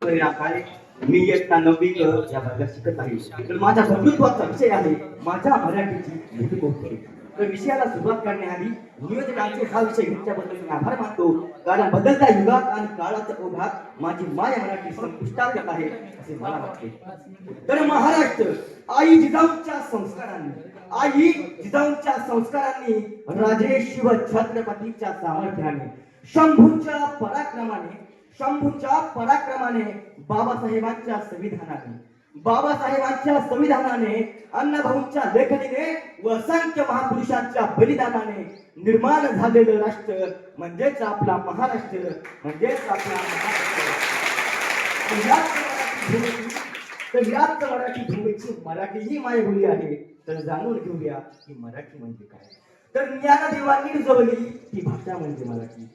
काय मी इयत्ता 9वी या वर्गात शिकत आहे. तर माझा बंधुत्वाचा विषय आहे माझ्या मराठीची भूतकोप. तर विषयाला सुरुवात करण्याआधी नियोजकांचे हा विषय घेतल्याबद्दल मी आभार मानतो. कारण बदलत्या युगात आणि काळाच्या ओघात माझी माय मराठी संपुष्टात येत आहे असे मला वाटते. तर महाराष्ट्र आई जिजाऊच्या संस्कारांनी राजे शिव छत्रपतीच्या सामर्थ्याने शंभूच्या पराक्रमाने बाबासाहेबांच्या संविधानाने अण्णाभाऊंच्या लेखणीने व असंख्य महापुरुषांच्या बलिदानाने निर्माण झालेलं राष्ट्र म्हणजेच आपला महाराष्ट्र. याच मराठी भूमीची मराठी ही मायबोली आहे. तर जाणून घेऊया की मराठी म्हणजे काय. तर ज्ञानदेवांनी रुजवली ती भाषा म्हणजे मराठी.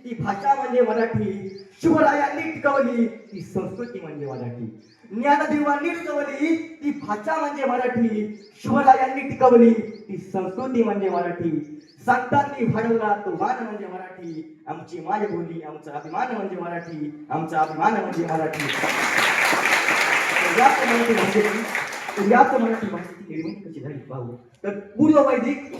ती भाषा म्हणजे मराठी. शिवरायांनी टिकवली ती संस्कृती म्हणजे मराठी. ज्ञानदेवांनी रुजवली ती भाषा म्हणजे मराठी. शिवरायांनी टिकवली ती संस्कृती म्हणजे मराठी. संतांनी घडवला तो मान म्हणजे मराठी. आमची मायबोली आमचा अभिमान म्हणजे मराठी. याच मराठी भाषेची निर्मिती कशी झाली पाहू. तर पूर्व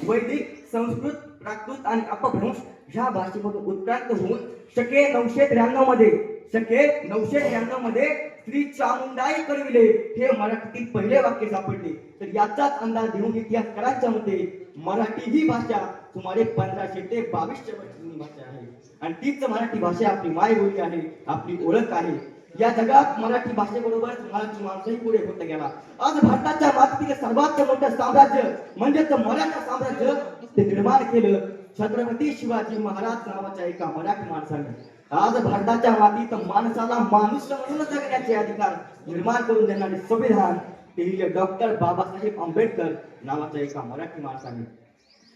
वैदिक संस्कृत प्राकृत आणि अपभ्रंश ह्या भाषेमधून उत्क्रांत होऊन शके 993 मध्ये श्री चामुंडाई करविले हे मराठीतील पहिले वाक्य सापडले. तर याचाच अंदाज घेऊन इतिहासकारांच्या मते मराठी ही भाषा सुमारे 1500 ते 2200 वर्ष जुनी भाषा आहे. आणि तीच मराठी भाषा आपली मायबोली आहे, आपली ओळख आहे. या जगात मराठी भाषेबरोबर मराठी माणूसही पुढे होत गेला. आज भारताच्या मातीतील सर्वात मोठं साम्राज्य म्हणजेच मराठा साम्राज्य ते निर्माण केलं छत्रपती शिवाजी महाराज नावाच्या एका मराठी माणसाने. आज भारताच्या मातीत माणसाला माणूस म्हणून जगण्याचे अधिकार निर्माण करून देणारे संविधान ते डॉक्टर बाबासाहेब आंबेडकर नावाच्या एका मराठी माणसाने.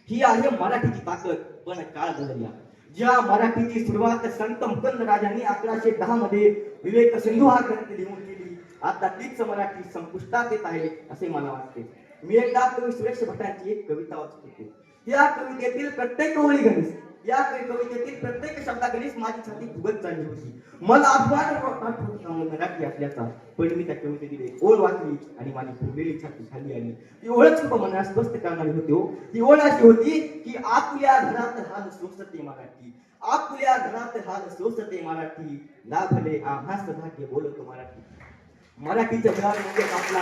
ही आहे मराठीची ताकद. पण काळ बदलला. ज्या मराठीची सुरुवात संत मुकुंद राजांनी 1110 मध्ये विवेक सिंधू हा ग्रंथ लिहून केली, आता तीच मराठी संपुष्टात येत आहे असे मला वाटते. मी एकदा कवी सुरेश भटांची एक कविता वाचत होतो. या कवितेतील प्रत्येक ओळी गणित, या कवितेतील प्रत्येक शब्दागणित माझी छाती फुगत चालली होती. मला अभिमान मराठी असल्याचा. पण मी त्या कवितेतील एक ओळ वाचली आणि माझी फुगलेली छाती खाली आली. ती ओळच खूप मनाला स्पष्ट करणारी होती हो. ती ओळ अशी होती की आपल्या घरात हाल सोसते मराठी. लाभले आम्हास भाग्य बोलतो मराठी. मराठीचं घर म्हणजे आपला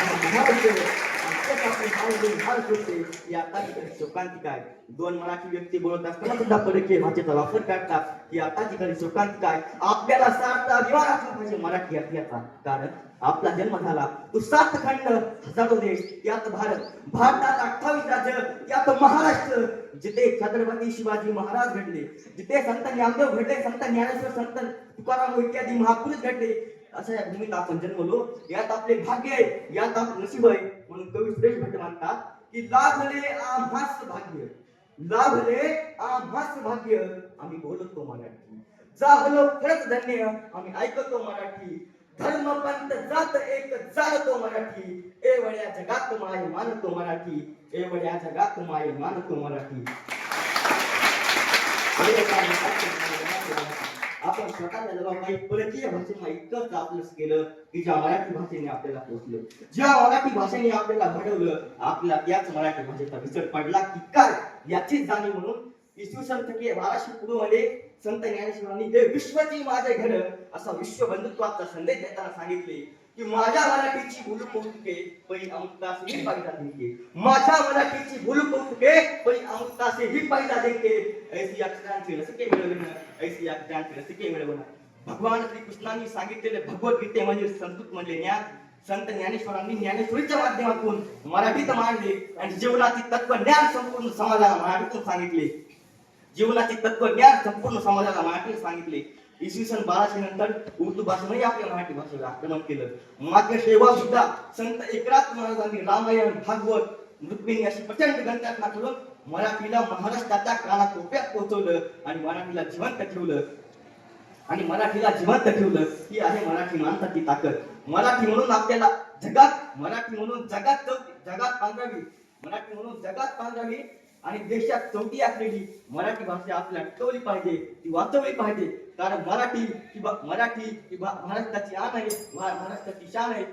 शोकांतिका आहे. दोन मराठी व्यक्ती बोलत असताना सुद्धा परकीय भाषेचा वापर करतात. ही आताची खरी शोकांतिका आहे. आपल्याला सार्थ अभिमान असला पाहिजे मराठी असल्याचा. कारण आपला जन्म झाला तो 7 खंड 1000 देश, यात भारतात 28 राज्य, यात महाराष्ट्र, जिथे छत्रपती शिवाजी महाराज घडले, जिथे संत ज्ञानदेव घडले, संत ज्ञानेश्वर, संत तुकाराम इत्यादी महापुरुष घडले, अशा या भूमीत आपण जन्मलो. यात आपले भाग्य आहे, यात आपले नशीब आहे. म्हणून कवी सुरेश भट म्हणतात की लाभले आम्हास भाग्य आम्ही बोलतो मराठी. झालो खरंच धन्य आम्ही ऐकतो मराठी. धर्म पंथ जात एक चालतो मराठी. एवढ्या जगात माय मानतो मराठी. आपण स्वतःला जेव्हा काही परकीय भाषेला इतकं आपलंच केलं की ज्या मराठी भाषेने आपल्याला पोचलं, ज्या मराठी भाषेने आपल्याला घडवलं, आपल्याला त्याच मराठी भाषेचा विसर पडला की काय याची जाणीव म्हणून इसवी सन 1200 पूर्व मध्ये संत ज्ञानेश्वरांनी हे विश्वची माझे घर असा विश्व बंधुत्वाचा संदेश देताना सांगितले की माझ्या मराठीची बोलू कौतुके पै अमृतासे ही पैदा देंगे. माझ्या मराठीची बोलू कौतुके पै अमृतासे ही पैदा देंगे. ऐसी अक्षरांची रसिके मिळवणं. भगवान श्रीकृष्णांनी सांगितलेले भगवद्गीतेमध्ये संस्कृत मधले ज्ञान संत ज्ञानेश्वरांनी ज्ञानेश्वरीच्या माध्यमातून मराठीत मांडले आणि जीवनाचे तत्वज्ञान संपूर्ण समाजाला मराठीतून सांगितले. इसवी सन 1200 नंतर उर्दू भाषेने आपल्या मराठी भाषेला आक्रमण केलं. मात्र तेव्हा सुद्धा संत एकनाथ महाराजांनी रामायण, भागवत, रुक्मिणी अशी प्रचंड ग्रंथात करून मराठीला महाराष्ट्राच्या कानाकोपऱ्यात पोहोचवलं आणि मराठीला जिवंत ठेवलं. ही आहे मराठी माणसाची ताकद. मराठी म्हणून जगात पांघरावी आणि देशात चौथी असलेली मराठी भाषा आपल्याला टिकवली पाहिजे, ती वाचवली पाहिजे. कारण मराठी ही महाराष्ट्राची आन आहे, महाराष्ट्राची शान आहे.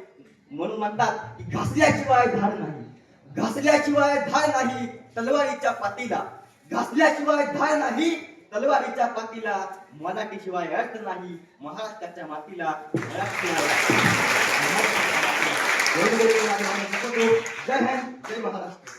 म्हणून म्हणतात की घासल्याशिवाय धार नाही, घासल्याशिवाय धार नाही तलवारीच्या पातीला, घासल्याशिवाय धार नाही तलवारीच्या पातीला. मराठीशिवाय अर्थ नाही महाराष्ट्राच्या मातीला, जय हिंद, जय महाराष्ट्र.